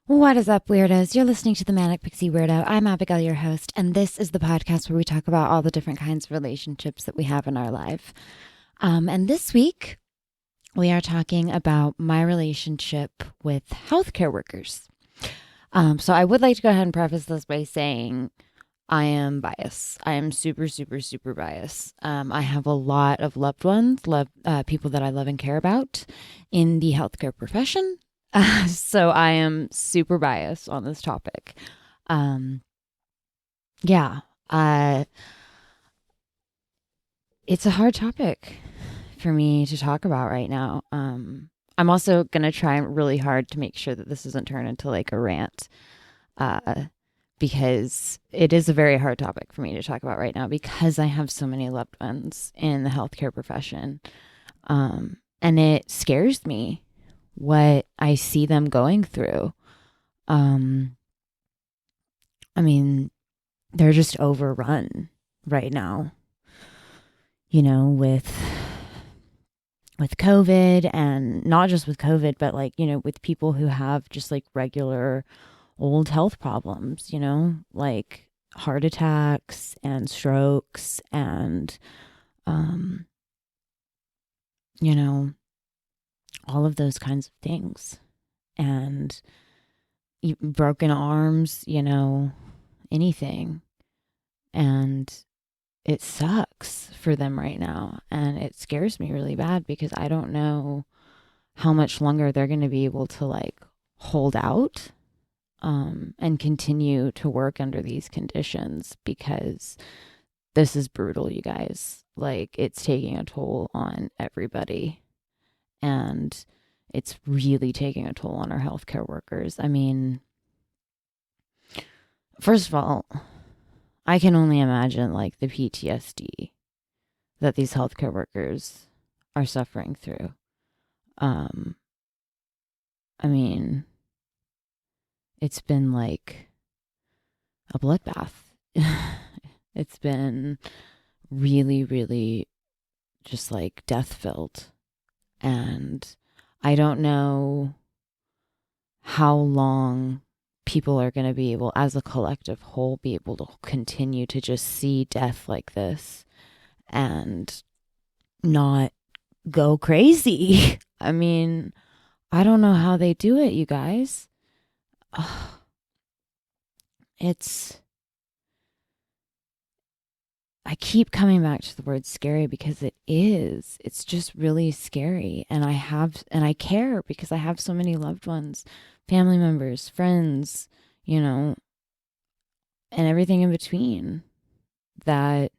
What is up, weirdos? You're listening to the Manic Pixie Weirdo. I'm Abigail, your host, and this is the podcast where we talk about all the different kinds of relationships that we have in our life. And this week, we are talking about my relationship with healthcare workers. So I would like to go ahead and preface this by saying I am biased. I am super, super, super biased. I have a lot of loved ones, people that I love and care about in the healthcare profession. So I am super biased on this topic. Um, yeah, uh, it's a hard topic for me to talk about right now. I'm also gonna try really hard to make sure that this doesn't turn into like a rant, uh, because it is a very hard topic for me to talk about right now because I have so many loved ones in the healthcare profession, and it scares me what I see them going through. Um, I mean, they're just overrun right now, with COVID, and not just with COVID, but like, with people who have just like regular old health problems, like heart attacks and strokes and, um, you know, all of those kinds of things. And broken arms, anything. And it sucks for them right now. And it scares me really bad because I don't know how much longer they're going to be able to like hold out, and continue to work under these conditions because this is brutal, you guys. Like, it's taking a toll on everybody. And it's really taking a toll on our healthcare workers. I mean, first of all, I can only imagine like the PTSD that these healthcare workers are suffering through. Um, I mean, it's been like a bloodbath. It's been really, really just like death filled. And I don't know how long people are going to be able, as a collective whole, be able to continue to just see death like this and not go crazy. I mean, I don't know how they do it, you guys. Ugh, it's, I keep coming back to the word scary because it is. It's just really scary. And I care because I have so many loved ones, family members, friends, you know, and everything in between that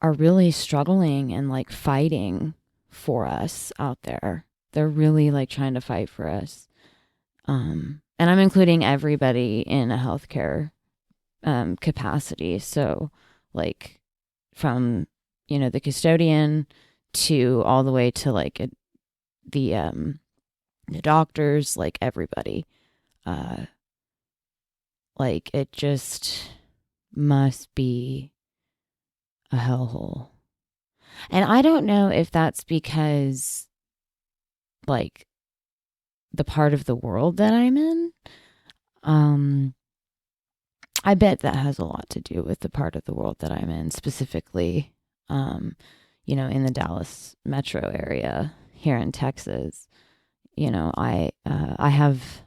are really struggling and like fighting for us out there. They're really like trying to fight for us. And I'm including everybody in a healthcare capacity. So, like, from the custodian to all the way to like the um, the doctors, like everybody. Uh, like it just must be a hellhole. And I don't know if that's because like the part of the world that I'm in. Um, I bet that has a lot to do with the part of the world that I'm in, specifically, um, in the Dallas metro area here in Texas. I have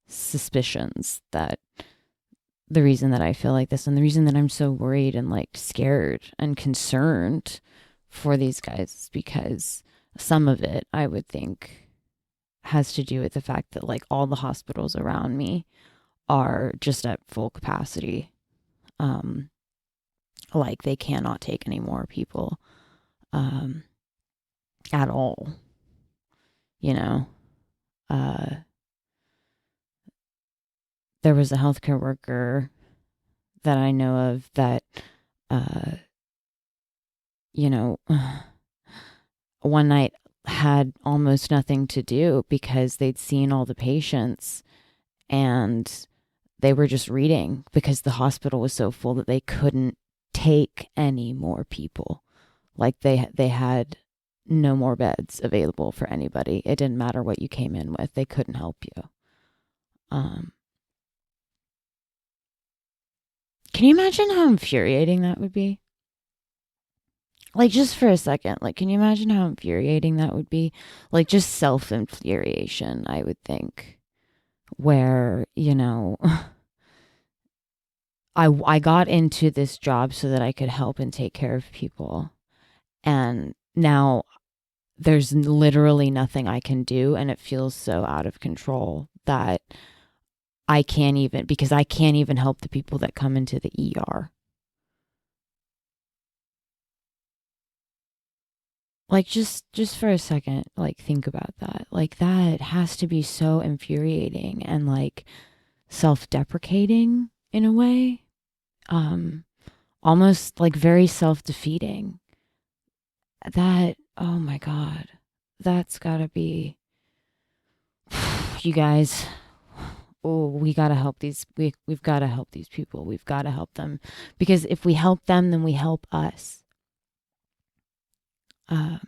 suspicions that the reason that I feel like this and the reason that I'm so worried and like scared and concerned for these guys is because some of it, I would think, has to do with the fact that like all the hospitals around me are just at full capacity. Um, like they cannot take any more people, um, at all. You know, uh, there was a healthcare worker that I know of that, uh, you know, one night had almost nothing to do because they'd seen all the patients and they were just reading because the hospital was so full that they couldn't take any more people. Like they had no more beds available for anybody. It didn't matter what you came in with. They couldn't help you. Um, can you imagine how infuriating that would be? Like, just for a second, like, can you imagine how infuriating that would be? Like, just self-infuriation, I would think, where, I got into this job so that I could help and take care of people. And now there's literally nothing I can do, and it feels so out of control that I can't even, because I can't even help the people that come into the ER. Like, just for a second, like, think about that. Like, that has to be so infuriating and like self-deprecating in a way. Um Almost like very self-defeating. That, oh my god. That's got to be, you guys, oh, we got to help we've got to help these people. We've got to help them, because if we help them, then we help us. Uh,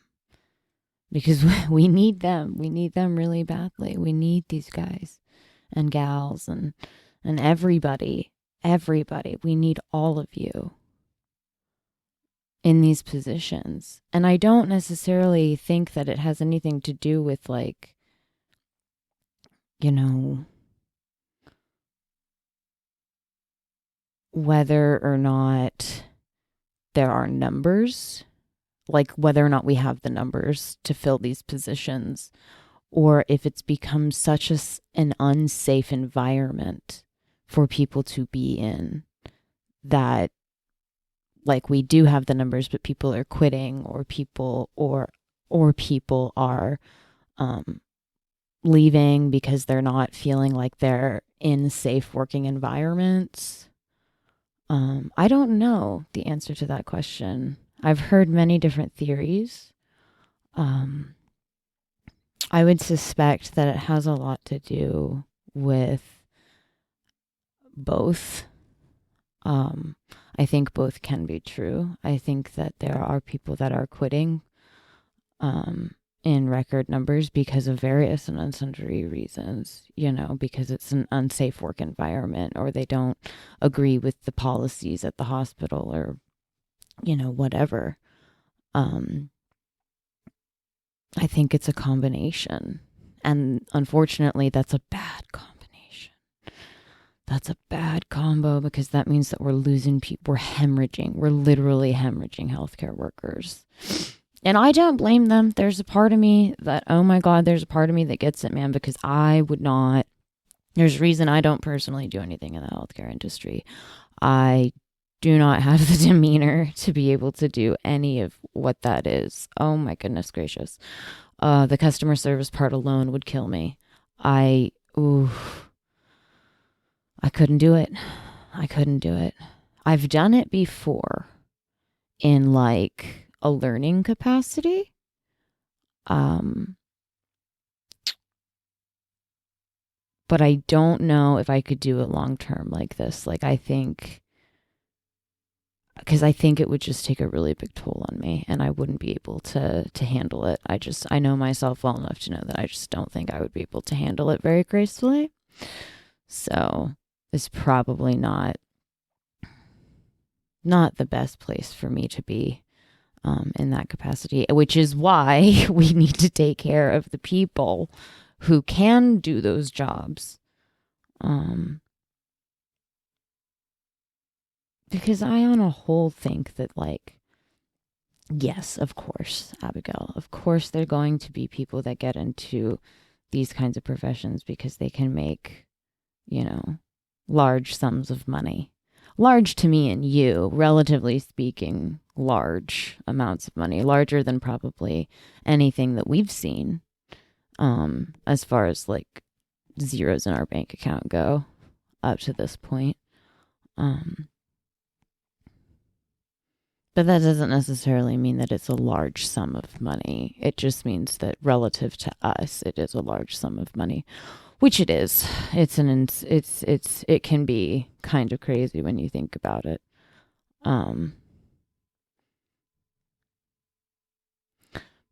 because we need them. We need them really badly. We need these guys and gals and everybody. Everybody. We need all of you in these positions. And I don't necessarily think that it has anything to do with, like, you know, whether or not there are numbers, like whether or not we have the numbers to fill these positions, or if it's become such an unsafe environment for people to be in, that, like, we do have the numbers, but people are quitting, or people are leaving because they're not feeling like they're in safe working environments. I don't know the answer to that question. I've heard many different theories. Um, I would suspect that it has a lot to do with both. I think both can be true. I think that there are people that are quitting in record numbers because of various and sundry reasons, because it's an unsafe work environment, or they don't agree with the policies at the hospital, or, whatever. I think it's a combination. And unfortunately, that's a bad combination. That's a bad combo, because that means that we're losing people. We're hemorrhaging. We're literally hemorrhaging healthcare workers. And I don't blame them. There's a part of me that, oh my God, there's a part of me that gets it, man, because I would not. There's a reason I don't personally do anything in the healthcare industry. I do not have the demeanor to be able to do any of what that is. Oh my goodness gracious. The customer service part alone would kill me. I couldn't do it. I couldn't do it. I've done it before in, like, a learning capacity. But I don't know if I could do it long term like this. Like, because I think it would just take a really big toll on me, and I wouldn't be able to handle it. I know myself well enough to know that I just don't think I would be able to handle it very gracefully. So it's probably not the best place for me to be in that capacity, which is why we need to take care of the people who can do those jobs. Because I, on a whole, think that, like, yes, of course, Abigail, of course, there are going to be people that get into these kinds of professions because they can make, large sums of money. Large to me and you, relatively speaking, large amounts of money, larger than probably anything that we've seen, as far as, like, zeros in our bank account go up to this point. But that doesn't necessarily mean that it's a large sum of money. It just means that relative to us, it is a large sum of money, which it is. It can be kind of crazy when you think about it.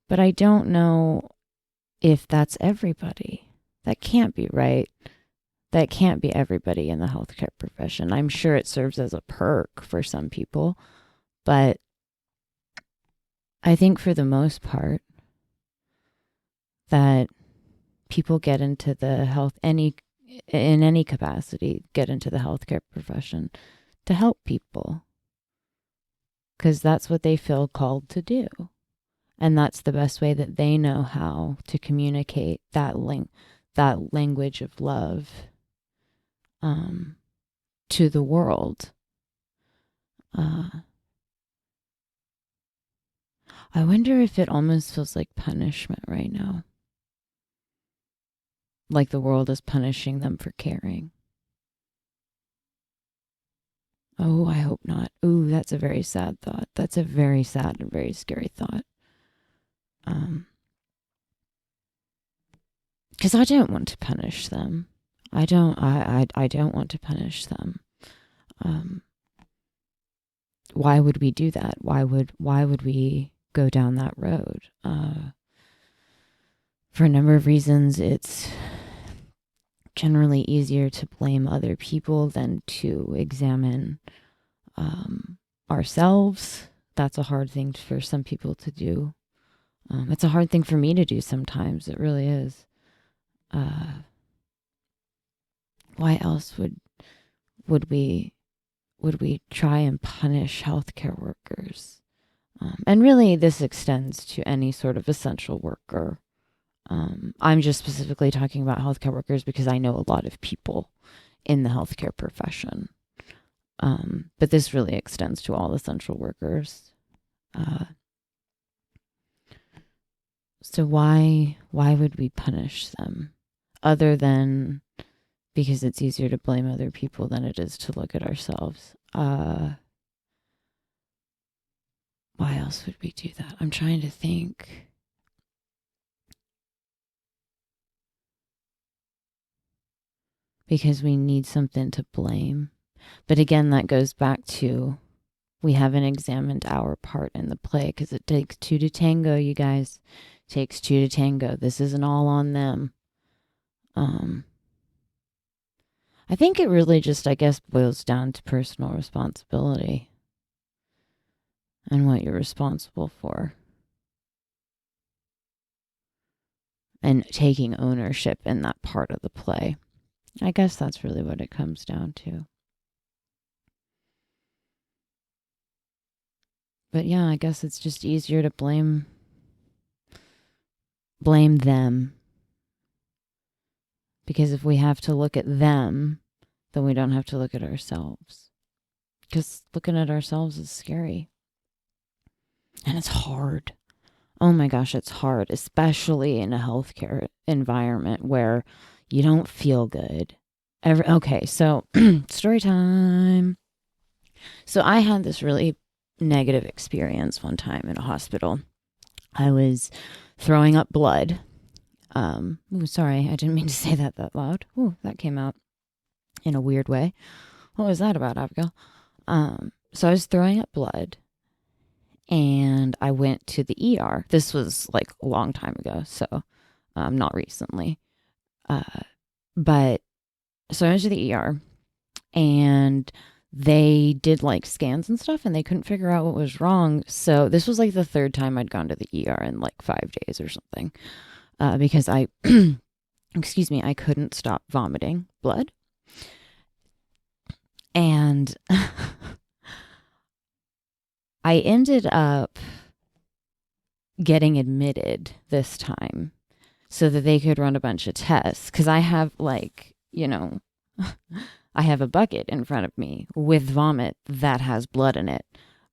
But I don't know if that's everybody. That can't be right. That can't be everybody in the healthcare profession. I'm sure it serves as a perk for some people, but I think for the most part that people get into the in any capacity, get into the healthcare profession to help people because that's what they feel called to do. And that's the best way that they know how to communicate that language of love to the world. I wonder if it almost feels like punishment right now. Like the world is punishing them for caring. Oh, I hope not. Ooh, that's a very sad thought. That's a very sad and very scary thought. Because I don't want to punish them. I don't want to punish them. Why would we do that? Why would we go down that road? For a number of reasons, it's generally easier to blame other people than to examine ourselves. That's a hard thing for some people to do. It's a hard thing for me to do sometimes. It really is. Why else would we try and punish healthcare workers? And really, this extends to any sort of essential worker. I'm just specifically talking about healthcare workers because I know a lot of people in the healthcare profession. But this really extends to all essential workers. So why would we punish them other than because it's easier to blame other people than it is to look at ourselves? Why else would we do that? I'm trying to think. Because we need something to blame. But again, that goes back to we haven't examined our part in the play because it takes two to tango, you guys. It takes two to tango. This isn't all on them. I think it really just, I guess, boils down to personal responsibility and what you're responsible for. And taking ownership in that part of the play. I guess that's really what it comes down to. But yeah, I guess it's just easier to blame them. Because if we have to look at them, then we don't have to look at ourselves. Because looking at ourselves is scary. And it's hard. Oh my gosh, it's hard, especially in a healthcare environment where you don't feel good. Okay, so story time. So I had this really negative experience one time in a hospital. I was throwing up blood. Sorry, I didn't mean to say that loud. Ooh, that came out in a weird way. What was that about, Abigail? So I was throwing up blood and I went to the ER. This was like a long time ago, so not recently. But so I went to the ER and they did like scans and stuff and they couldn't figure out what was wrong. So this was like the third time I'd gone to the ER in like 5 days or something. Because I, excuse me, I couldn't stop vomiting blood. And I ended up getting admitted this time so that they could run a bunch of tests. Because I have like, I have a bucket in front of me with vomit that has blood in it.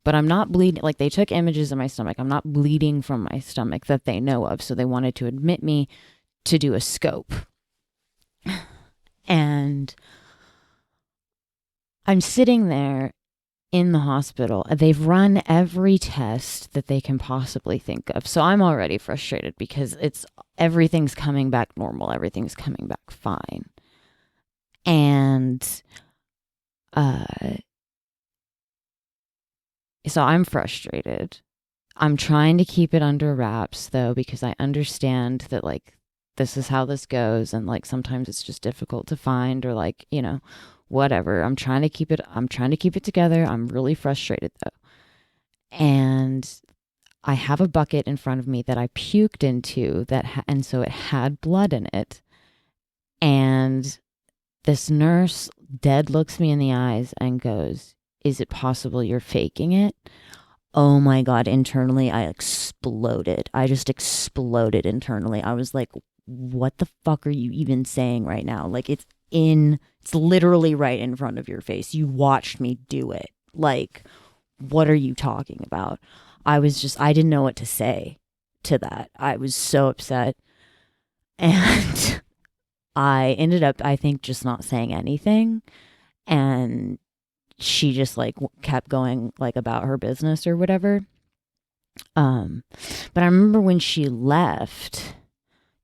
But I'm not bleeding. Like they took images of my stomach. I'm not bleeding from my stomach that they know of. So they wanted to admit me to do a scope. And I'm sitting there in the hospital. They've run every test that they can possibly think of. So I'm already frustrated because everything's coming back normal. Everything's coming back fine. And so I'm frustrated. I'm trying to keep it under wraps though, because I understand that like this is how this goes, and like sometimes it's just difficult to find, or like, whatever. I'm trying to keep it together. I'm really frustrated though. And I have a bucket in front of me that I puked into and so it had blood in it. And this nurse dead looks me in the eyes and goes, "Is it possible you're faking it?" Oh my God, internally, I exploded. I just exploded internally. I was like, what the fuck are you even saying right now? Like, it's literally right in front of your face. You watched me do it. Like, what are you talking about? I didn't know what to say to that. I was so upset. And I ended up, I think, just not saying anything. And she just like kept going like about her business or whatever. But I remember when she left,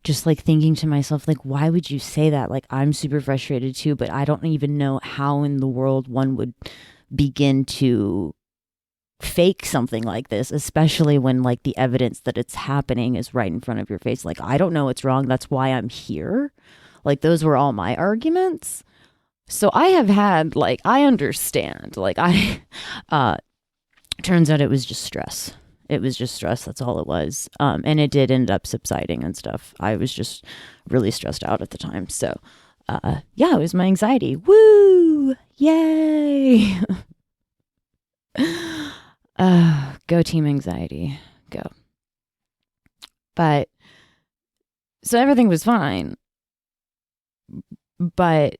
just like thinking to myself, like, why would you say that? Like, I'm super frustrated too, but I don't even know how in the world one would begin to fake something like this, especially when like the evidence that it's happening is right in front of your face. Like, I don't know what's wrong. That's why I'm here. Like, those were all my arguments. So I have had like, I understand. Like, turns out it was just stress. It was just stress. That's all it was. And it did end up subsiding and stuff. I was just really stressed out at the time. So, yeah, it was my anxiety. Woo! Yay! Go team anxiety. Go. But, so everything was fine. But,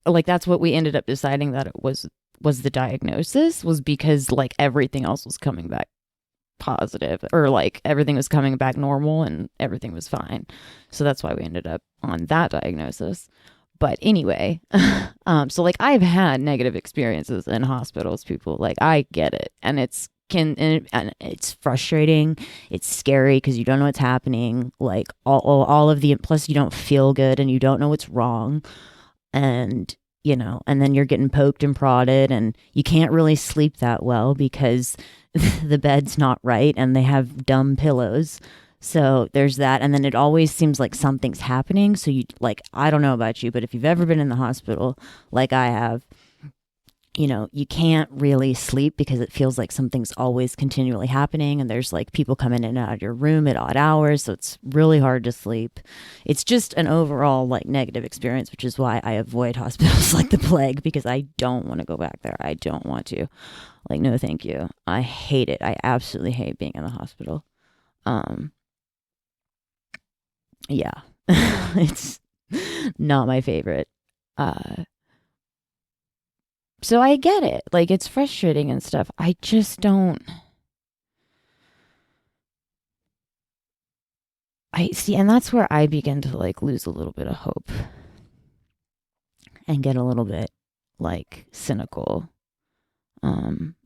like, that's what we ended up deciding that it was the diagnosis, was because, like, everything else was coming back positive, or like everything was coming back normal and everything was fine. So that's why we ended up on that diagnosis. But anyway, so like I've had negative experiences in hospitals, people. Like, I get it. And and it's frustrating. It's scary because you don't know what's happening. Like all of the, plus you don't feel good and you don't know what's wrong. And and then you're getting poked and prodded and you can't really sleep that well because the bed's not right and they have dumb pillows. So there's that. And then it always seems like something's happening. So you like, I don't know about you, but if you've ever been in the hospital like I have, you can't really sleep because it feels like something's always continually happening. And there's like people coming in and out of your room at odd hours. So it's really hard to sleep. It's just an overall like negative experience, which is why I avoid hospitals like the plague, because I don't want to go back there. I don't want to. Like, no, thank you. I hate it. I absolutely hate being in the hospital. Yeah, it's not my favorite. So I get it. Like, it's frustrating and stuff. I just don't. I see, and that's where I begin to like lose a little bit of hope and get a little bit like cynical.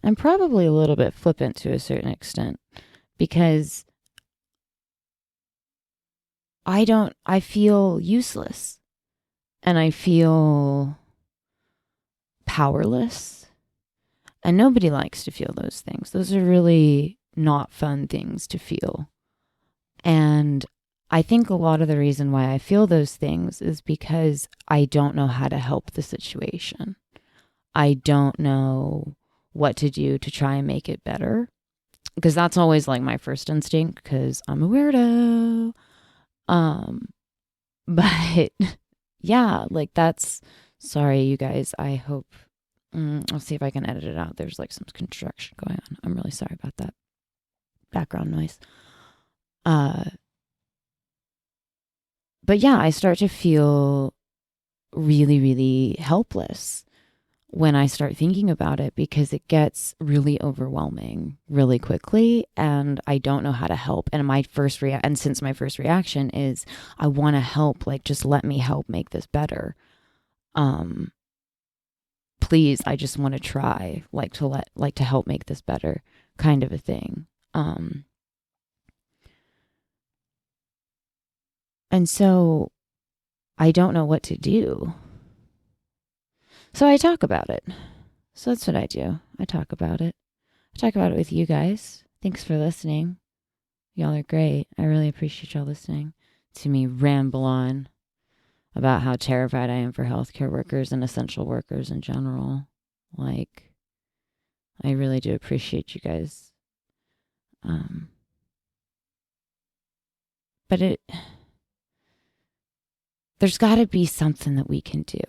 And probably a little bit flippant to a certain extent, because I feel useless and I feel powerless, and nobody likes to feel those things. Those are really not fun things to feel. And I think a lot of the reason why I feel those things is because I don't know how to help the situation. I don't know what to do to try and make it better, because that's always like my first instinct, because I'm a weirdo. But yeah, like that's, sorry you guys, I hope, I'll see if I can edit it out. There's like some construction going on. I'm really sorry about that background noise. But yeah, I start to feel really, really helpless when I start thinking about it, because it gets really overwhelming really quickly and I don't know how to help. And and since my first reaction is I want to help, like, just let me help make this better. Please, I just want to try, to help make this better, kind of a thing. And so I don't know what to do. So I talk about it. So that's what I do. I talk about it. I talk about it with you guys. Thanks for listening. Y'all are great. I really appreciate y'all listening to me ramble on about how terrified I am for healthcare workers and essential workers in general. Like, I really do appreciate you guys. But there's got to be something that we can do.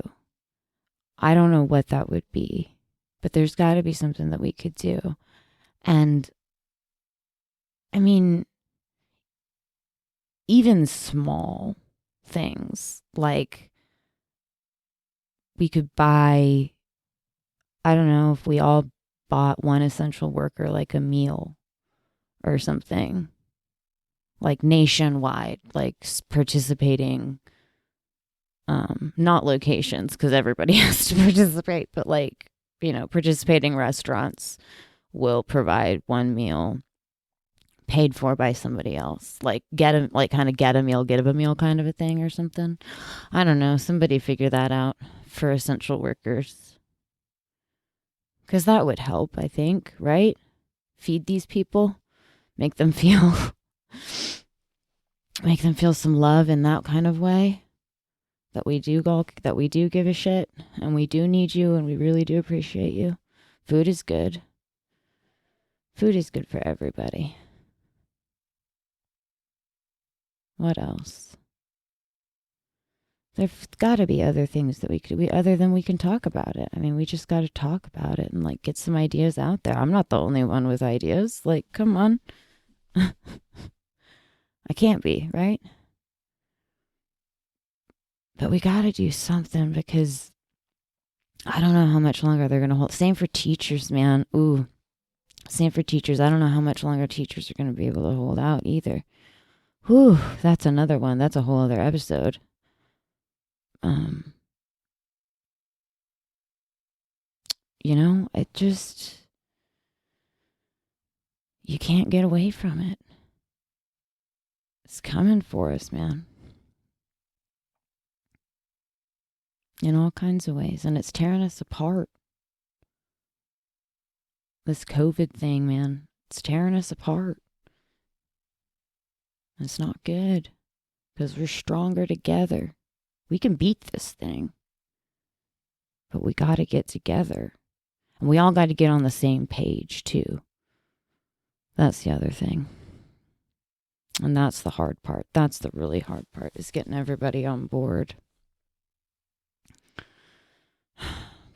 I don't know what that would be, but there's got to be something that we could do. And I mean, even small things like we could buy, I don't know, if we all bought one essential worker like a meal or something, like nationwide, like participating, not locations because everybody has to participate, but like, participating restaurants will provide one meal paid for by somebody else, like get a meal, give a meal kind of a thing or something. I don't know. Somebody figure that out for essential workers. Because that would help, I think, right? Feed these people, make them feel some love in that kind of way. That we do give a shit, and we do need you, and we really do appreciate you. Food is good. Food is good for everybody. What else? There's got to be other things that we can talk about it. I mean, we just got to talk about it and like get some ideas out there. I'm not the only one with ideas. Like, come on. I can't be, right? But we got to do something because I don't know how much longer they're going to hold. Same for teachers, man. Ooh, same for teachers. I don't know how much longer teachers are going to be able to hold out either. Whew, that's another one. That's a whole other episode. It just, you can't get away from it. It's coming for us, man. In all kinds of ways. And it's tearing us apart. This COVID thing, man, it's tearing us apart. It's not good because we're stronger together. We can beat this thing. But we got to get together. And we all got to get on the same page, too. That's the other thing. And that's the hard part. That's the really hard part, is getting everybody on board.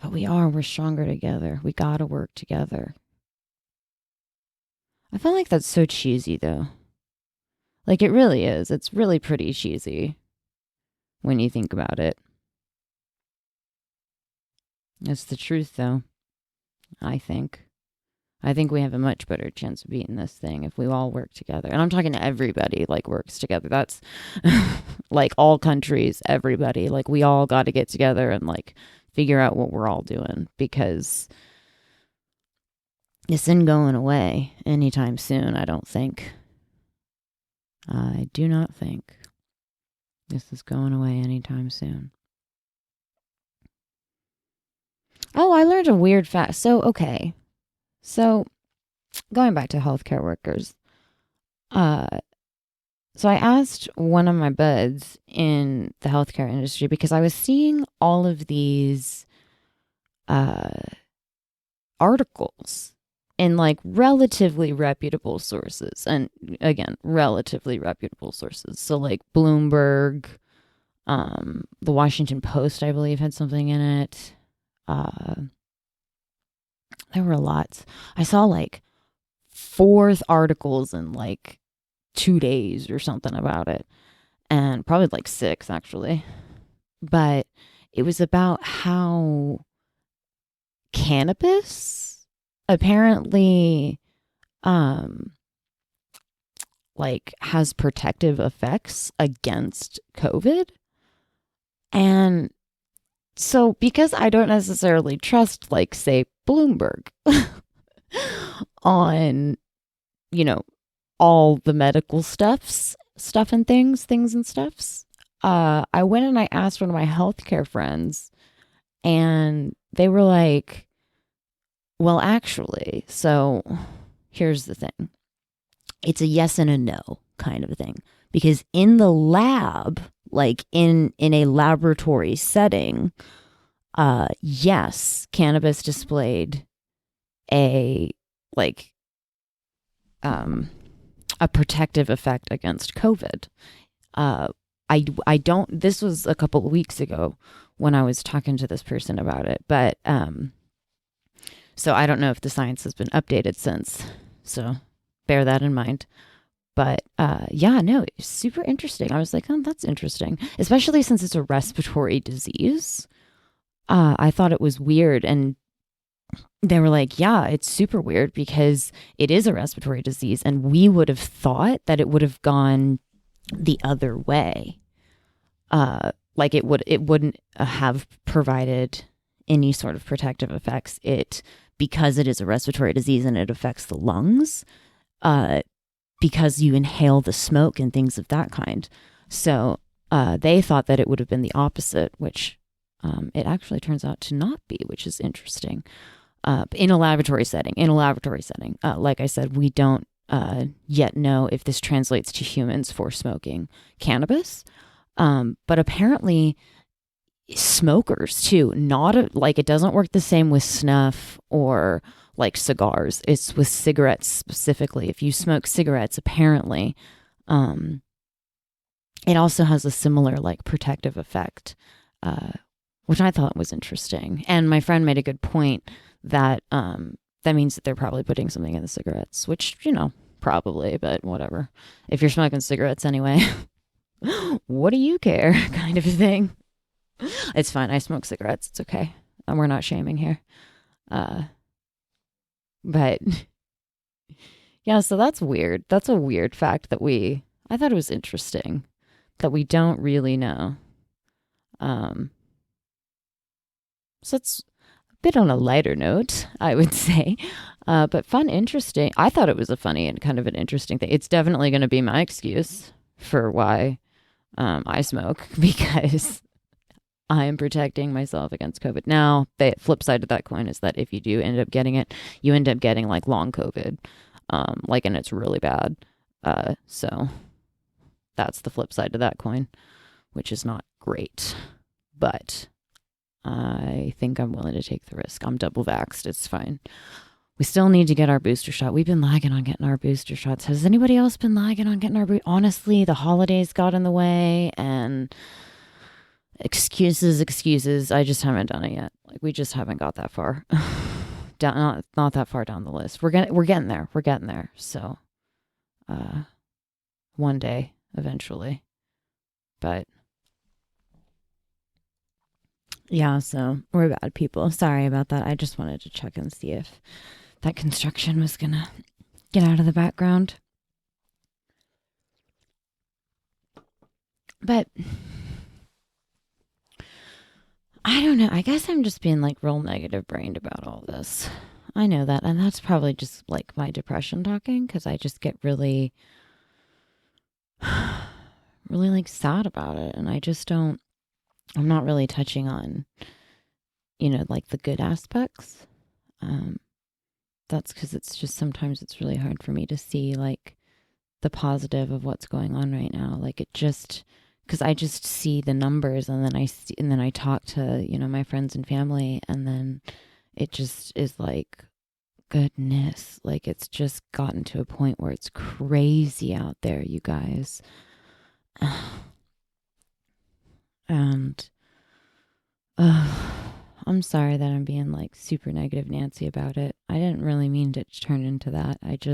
But we're stronger together. We got to work together. I feel like that's so cheesy, though. Like, it really is. It's really pretty cheesy when you think about it. It's the truth, though, I think. I think we have a much better chance of beating this thing if we all work together. And I'm talking to everybody, like, works together. That's, like, all countries, everybody. Like, we all got to get together and, like, figure out what we're all doing. Because this isn't going away anytime soon, I don't think. I do not think this is going away anytime soon. Oh, I learned a weird fact. So going back to healthcare workers. So I asked one of my buds in the healthcare industry because I was seeing all of these articles in like relatively reputable sources. And again, relatively reputable sources. So like Bloomberg, the Washington Post, I believe, had something in it. There were lots. I saw like 4 articles in like 2 days or something about it. And probably like 6 actually. But it was about how cannabis apparently like has protective effects against COVID. And so because I don't necessarily trust, like, say, Bloomberg on, all the medical stuff and things and stuffs, I went and I asked one of my healthcare friends, and they were like, well, actually, so here's the thing. it's a yes and a no kind of thing. Because in the lab, like in a laboratory setting, yes, cannabis displayed a like a protective effect against COVID. I don't. This was a couple of weeks ago when I was talking to this person about it, but so I don't know if the science has been updated since. So bear that in mind. But yeah, no, it's super interesting. I was like, oh, that's interesting, especially since it's a respiratory disease. I thought it was weird, and they were like, yeah, it's super weird because it is a respiratory disease, and we would have thought that it would have gone the other way. Like it wouldn't have provided any sort of protective effects. Because it is a respiratory disease and it affects the lungs, because you inhale the smoke and things of that kind. So they thought that it would have been the opposite, which it actually turns out to not be, which is interesting. In a laboratory setting, like I said, we don't yet know if this translates to humans for smoking cannabis. But apparently smokers too, like it doesn't work the same with snuff or like cigars. It's with cigarettes specifically. If you smoke cigarettes, apparently, it also has a similar like protective effect, which I thought was interesting. And my friend made a good point that that means that they're probably putting something in the cigarettes, which, probably, but whatever. If you're smoking cigarettes anyway, what do you care kind of thing. It's fine. I smoke cigarettes. It's okay. And we're not shaming here. But yeah, so that's weird. That's a weird fact that I thought it was interesting that we don't really know. So it's a bit on a lighter note, I would say. But fun, interesting. I thought it was a funny and kind of an interesting thing. It's definitely going to be my excuse for why I smoke, because I am protecting myself against COVID. Now, the flip side of that coin is that if you do end up getting it, you end up getting like long COVID, and it's really bad. So that's the flip side to that coin, which is not great. But I think I'm willing to take the risk. I'm double vaxxed. It's fine. We still need to get our booster shot. We've been lagging on getting our booster shots. Has anybody else been lagging on getting our booster? Honestly, the holidays got in the way, and excuses. I just haven't done it yet. Like, we just haven't got that far. Not that far down the list. We're getting there. We're getting there. So, one day, eventually. But yeah, so we're bad people. Sorry about that. I just wanted to check and see if that construction was gonna get out of the background. But I don't know. I guess I'm just being like real negative brained about all this. I know that. And that's probably just like my depression talking, because I just get really, really like sad about it. And I'm not really touching on, like the good aspects. That's because it's just sometimes it's really hard for me to see like the positive of what's going on right now. Like because I just see the numbers, and then I talk to, my friends and family, and then it just is like, goodness, like it's just gotten to a point where it's crazy out there, you guys. And I'm sorry that I'm being like super negative Nancy about it. I didn't really mean to turn into that. Like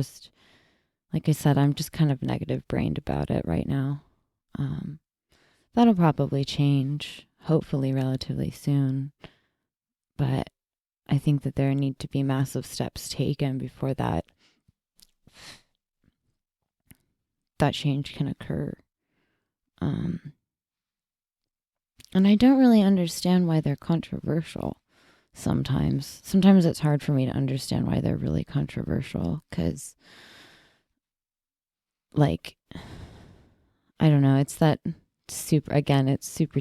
I said, I'm just kind of negative brained about it right now. That'll probably change, hopefully relatively soon. But I think that there need to be massive steps taken before that change can occur. And I don't really understand why they're controversial sometimes. Sometimes it's hard for me to understand why they're really controversial, because, like, I don't know, it's super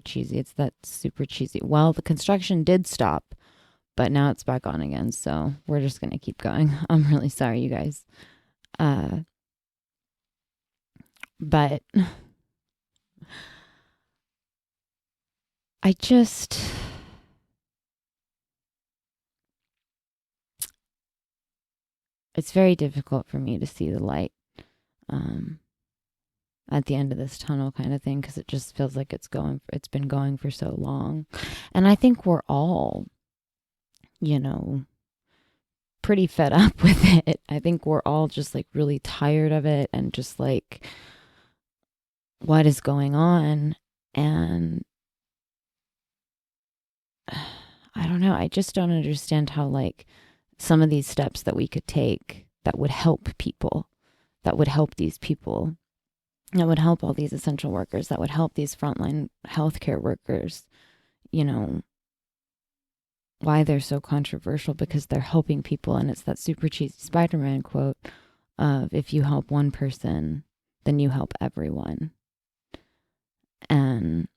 cheesy. It's that super cheesy. Well, the construction did stop, but now it's back on again, so we're just going to keep going. I'm really sorry, you guys. But I just, it's very difficult for me to see the light um, at the end of this tunnel kind of thing, because it just feels like it's been going for so long. And I think we're all, you know, pretty fed up with it. I think we're all just like really tired of it and just like, what is going on? And I don't know. I just don't understand how, like, some of these steps that we could take that would help people, that would help these people, that would help all these essential workers, that would help these frontline healthcare workers, you know, why they're so controversial, because they're helping people. And it's that super cheesy Spider-Man quote of, if you help one person, then you help everyone. And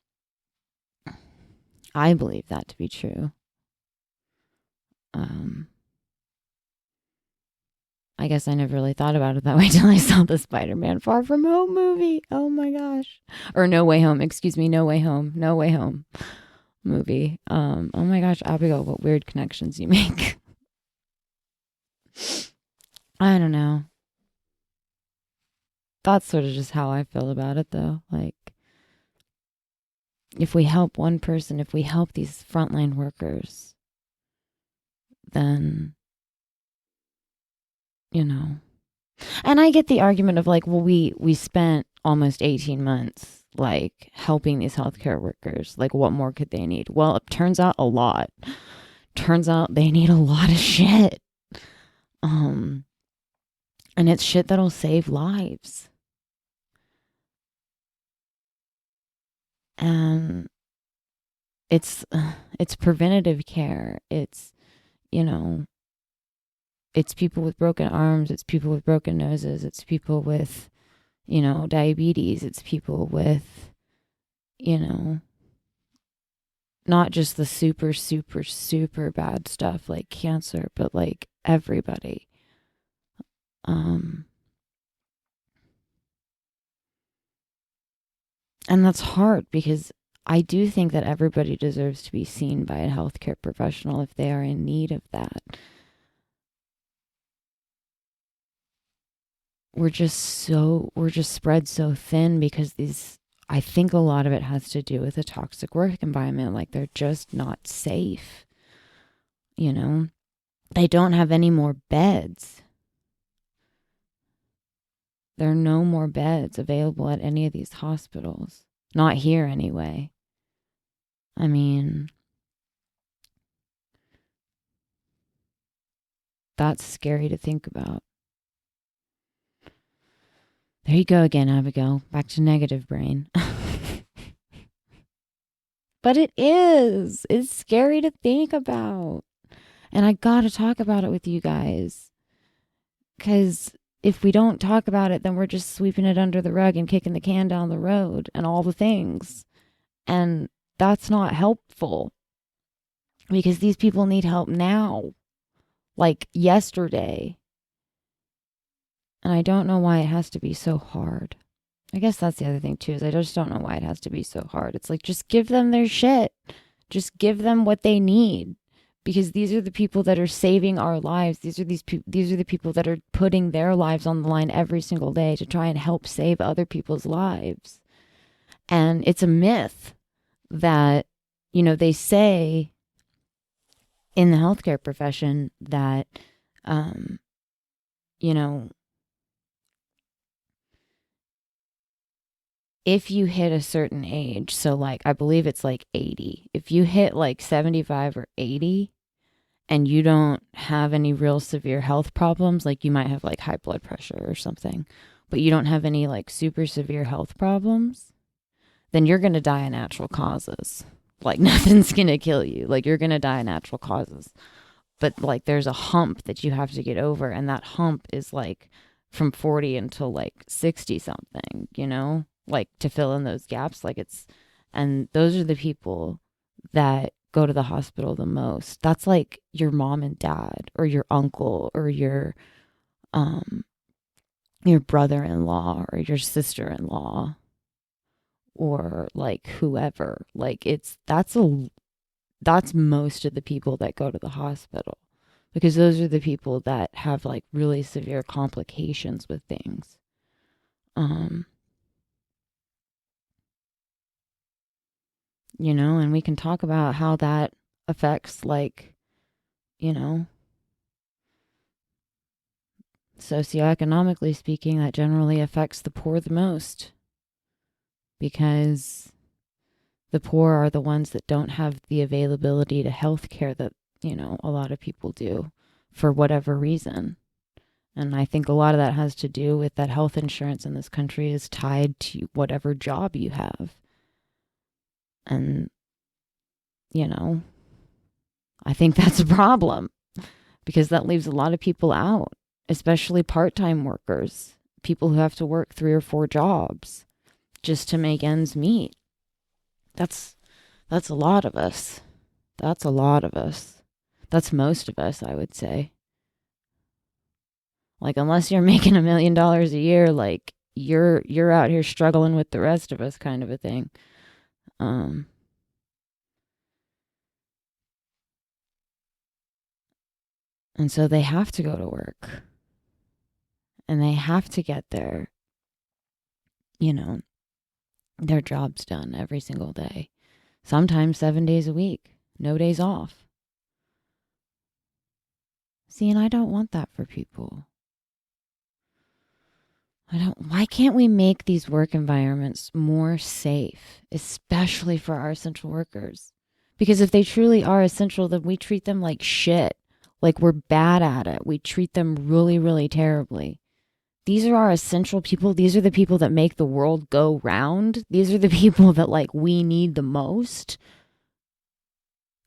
I believe that to be true. I guess I never really thought about it that way till I saw the Spider-Man Far From Home movie. Oh my gosh. Or No Way Home, excuse me, No Way Home. No Way Home movie. Oh my gosh, Abigail, what weird connections you make. I don't know. That's sort of just how I feel about it though. Like, if we help one person, if we help these frontline workers, then, you know. And I get the argument of like, well, we spent almost 18 months like helping these healthcare workers. Like, what more could they need? Well, it turns out a lot. Turns out they need a lot of shit. And it's shit that'll save lives. And it's preventative care. It's, you know, it's people with broken arms, it's people with broken noses, it's people with, you know, diabetes, it's people with, you know, not just the super, super, super bad stuff like cancer, but like everybody. And that's hard, because I do think that everybody deserves to be seen by a healthcare professional if they are in need of that. We're just spread so thin because I think a lot of it has to do with a toxic work environment. Like, they're just not safe. You know, they don't have any more beds. There are no more beds available at any of these hospitals. Not here, anyway. I mean, that's scary to think about. There you go again, Abigail. Back to negative brain. But it is. It's scary to think about. And I gotta talk about it with you guys. Because if we don't talk about it, then we're just sweeping it under the rug and kicking the can down the road and all the things. And that's not helpful, because these people need help now, like yesterday. And I don't know why it has to be so hard. I guess that's the other thing too, is I just don't know why it has to be so hard. It's like, just give them their shit. Just give them what they need, because these are the people that are saving our lives. These are the people that are putting their lives on the line every single day to try and help save other people's lives. And it's a myth that, you know, they say in the healthcare profession that, you know, if you hit a certain age, so like, I believe it's like 80, if you hit like 75 or 80 and you don't have any real severe health problems, like you might have like high blood pressure or something, but you don't have any like super severe health problems, then you're going to die of natural causes. Like, nothing's going to kill you. Like, you're going to die of natural causes. But like, there's a hump that you have to get over. And that hump is like from 40 until like 60 something, you know, like to fill in those gaps. Like, and those are the people that go to the hospital the most. That's like your mom and dad or your uncle or your your brother-in-law or your sister-in-law or like whoever. Like that's most of the people that go to the hospital, because those are the people that have like really severe complications with things. Um, and we can talk about how that affects, like, you know, socioeconomically speaking, that generally affects the poor the most, because the poor are the ones that don't have the availability to health care that, a lot of people do for whatever reason. And I think a lot of that has to do with that health insurance in this country is tied to whatever job you have. And, I think that's a problem, because that leaves a lot of people out, especially part-time workers, people who have to work 3 or 4 jobs just to make ends meet. That's a lot of us. That's a lot of us. That's most of us, I would say. Like, unless you're making $1 million a year, like you're out here struggling with the rest of us, kind of a thing. And so they have to go to work, and they have to get their jobs done every single day. Sometimes 7 days a week, no days off. See, and I don't want that for people. Why can't we make these work environments more safe, especially for our essential workers? Because if they truly are essential, then we treat them like shit. Like we're bad at it. We treat them really, really terribly. These are our essential people. These are the people that make the world go round. These are the people that like we need the most.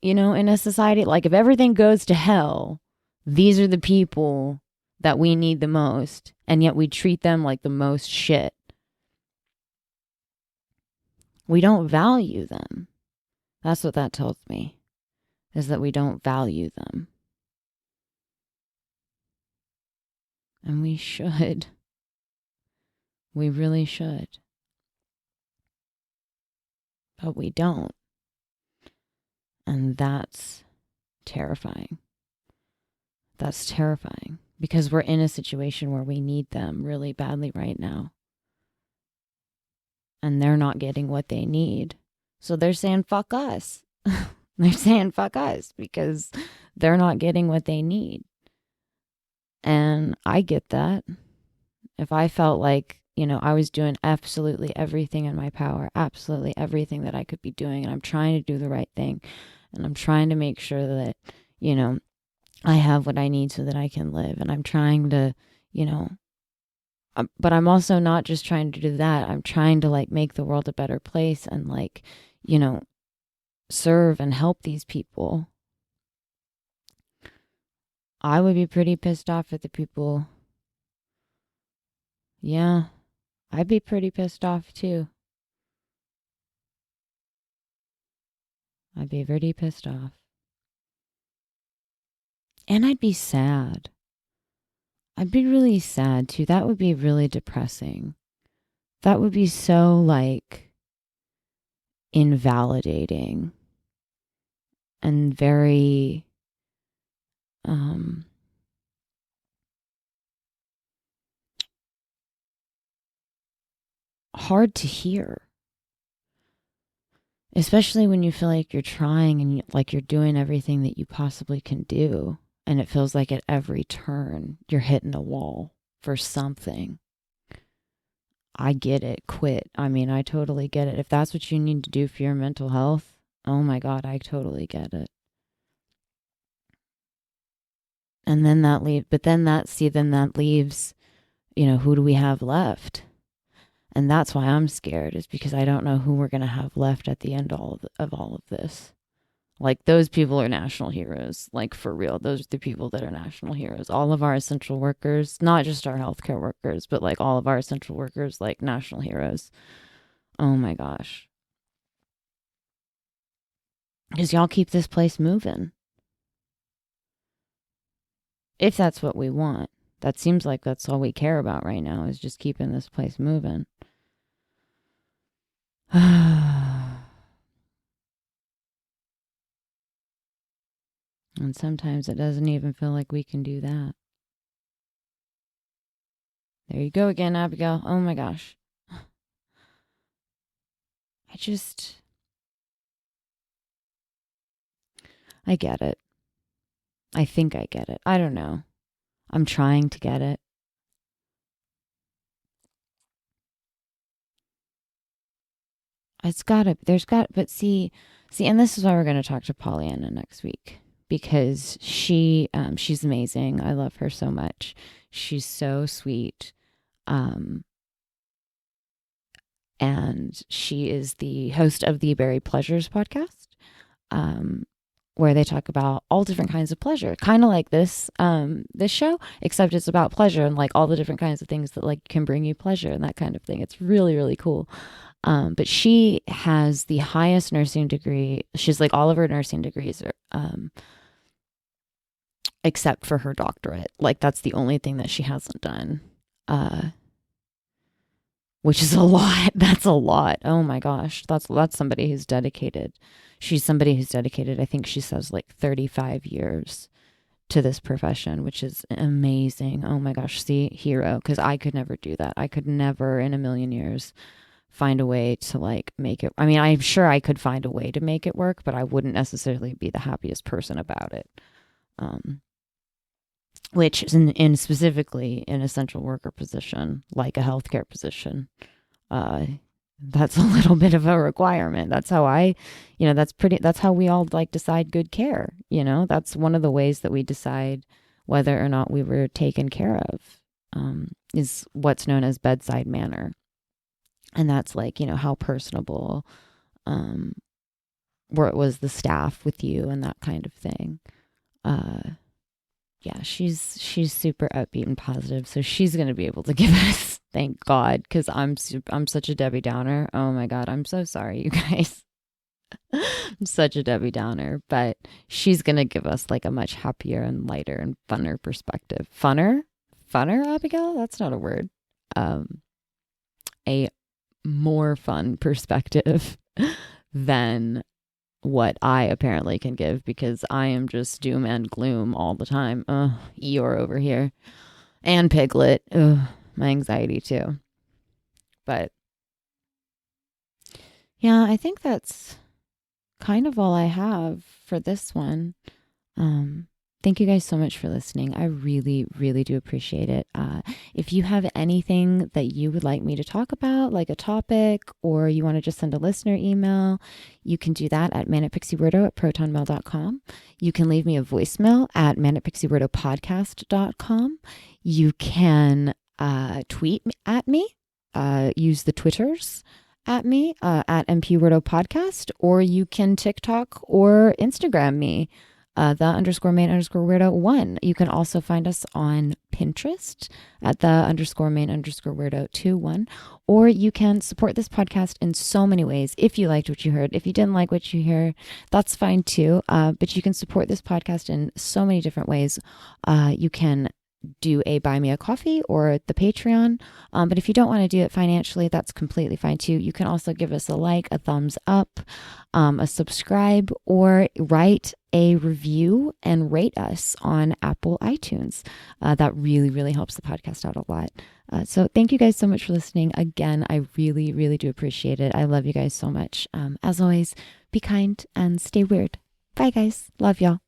In a society, like if everything goes to hell, these are the people that we need the most, and yet we treat them like the most shit. We don't value them. That's what that tells me, is that we don't value them. And we should. We really should. But we don't. And that's terrifying. That's terrifying, because we're in a situation where we need them really badly right now. And they're not getting what they need. So they're saying, fuck us. They're saying, fuck us, because they're not getting what they need. And I get that. If I felt like, I was doing absolutely everything in my power, absolutely everything that I could be doing, and I'm trying to do the right thing, and I'm trying to make sure that, I have what I need so that I can live, and I'm trying to, but I'm also not just trying to do that. I'm trying to like make the world a better place and like, serve and help these people. I would be pretty pissed off at the people. Yeah, I'd be pretty pissed off too. I'd be pretty pissed off. And I'd be sad. I'd be really sad too. That would be really depressing. That would be so like invalidating and very hard to hear. Especially when you feel like you're trying and like you're doing everything that you possibly can do. And it feels like at every turn, you're hitting a wall for something. I get it. Quit. I mean, I totally get it. If that's what you need to do for your mental health, oh my God, I totally get it. And then that leaves, who do we have left? And that's why I'm scared, is because I don't know who we're going to have left at the end of all of this. Like, those people are national heroes. Like, for real, those are the people that are national heroes. All of our essential workers, not just our healthcare workers, but like all of our essential workers, like national heroes. Oh my gosh. Because y'all keep this place moving. If that's what we want. That seems like that's all we care about right now, is just keeping this place moving. And sometimes it doesn't even feel like we can do that. There you go again, Abigail. Oh my gosh. I get it. I think I get it. I don't know. I'm trying to get it. But see, and this is why we're going to talk to Pollyanna next week, because she's amazing. I love her so much. She's so sweet. And she is the host of the Berry Pleasures podcast, where they talk about all different kinds of pleasure, kind of like this show, except it's about pleasure and like all the different kinds of things that like can bring you pleasure and that kind of thing. It's really, really cool. But she has the highest nursing degree. She's like all of her nursing degrees are, except for her doctorate. Like that's the only thing that she hasn't done. Which is a lot. That's a lot. Oh my gosh. That's somebody who's dedicated. She's somebody who's dedicated, I think she says like 35 years to this profession, which is amazing. Oh my gosh. See, hero. Because I could never do that. I could never in a million years find a way to like make it. I mean, I'm sure I could find a way to make it work, but I wouldn't necessarily be the happiest person about it. Which is in specifically an essential worker position, like a healthcare position. That's a little bit of a requirement. That's how that's how we all like decide good care. That's one of the ways that we decide whether or not we were taken care of, is what's known as bedside manner. And that's like, how personable, was the staff with you and that kind of thing. Yeah, she's super upbeat and positive, so she's gonna be able to give us, thank God, because I'm such a Debbie Downer. Oh my God, I'm so sorry, you guys. I'm such a Debbie Downer, but she's gonna give us like a much happier and lighter and funner perspective. Funner, Abigail. That's not a word. A more fun perspective than what I apparently can give, because I am just doom and gloom all the time. Eeyore over here. And Piglet. My anxiety too. But yeah, I think that's kind of all I have for this one. Thank you guys so much for listening. I really, really do appreciate it. If you have anything that you would like me to talk about, like a topic, or you want to just send a listener email, you can do that at manicpixieweirdo@protonmail.com. You can leave me a voicemail at manicpixieweirdo.podcast.com. You can tweet at me, use the Twitters at me, at MPWeirdo Podcast, or you can TikTok or Instagram me. _main_weirdo1. You can also find us on Pinterest at _main_weirdo21, or you can support this podcast in so many ways. If you liked what you heard, if you didn't like what you hear, that's fine too. But you can support this podcast in so many different ways. You can do a buy me a coffee or the Patreon. But if you don't want to do it financially, that's completely fine too. You can also give us a like, a thumbs up, a subscribe, or write a review and rate us on Apple iTunes. That really, really helps the podcast out a lot. So thank you guys so much for listening. Again, I really, really do appreciate it. I love you guys so much. As always, be kind and stay weird. Bye guys. Love y'all.